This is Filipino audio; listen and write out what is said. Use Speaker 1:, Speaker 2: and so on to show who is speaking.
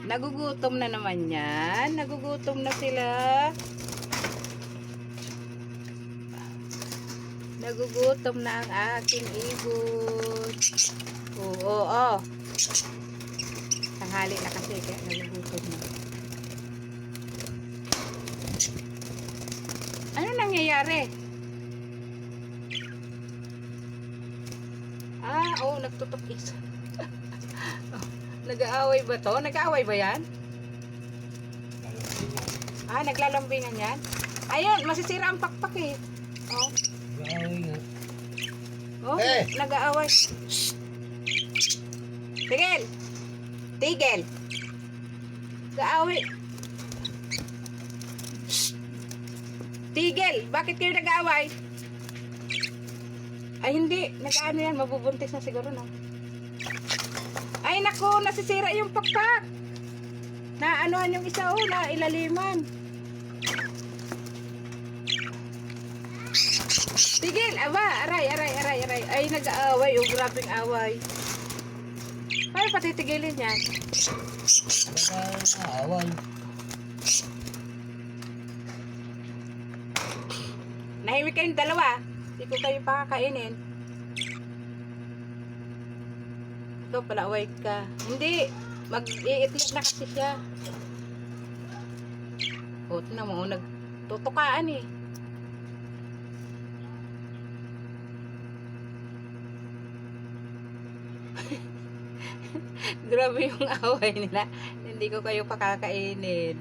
Speaker 1: Nagugutom na naman yan. Nagugutom na sila. Nagugutom na ang aking ibon. Oo, oo. Tanghali na kasi kaya nagugutom na. Ano nangyayari? Oo, nagtutok isa. Nag-aaway ba to? Nag-aaway ba yan? Naglalambingan yan? Ayun, masisira ang pakpak eh. Oh.
Speaker 2: Nag-aaway nga.
Speaker 1: Oh, nag-aaway. Tigil! Tigil! Nag-aaway. Tigil! Bakit kayo nag-aaway? Ay hindi, nag-ano yan, mabubuntis na siguro no. Ay naku, nasisira yung pakpak. Naanuhan yung isa na ilaliman. Tigil, aba, aray. Ay nag-aaway, grabing away. Paano patitigilin yan?
Speaker 2: Nag-aaway.
Speaker 1: Nahimik kayong dalawa. Hindi ko kayo pakakainin. Ikaw pala, away ka. Hindi. Mag-iitlog na kasi siya. O, tinan mo, nagtutukaan eh. Grabe yung away nila. Hindi ko kayo pakakainin.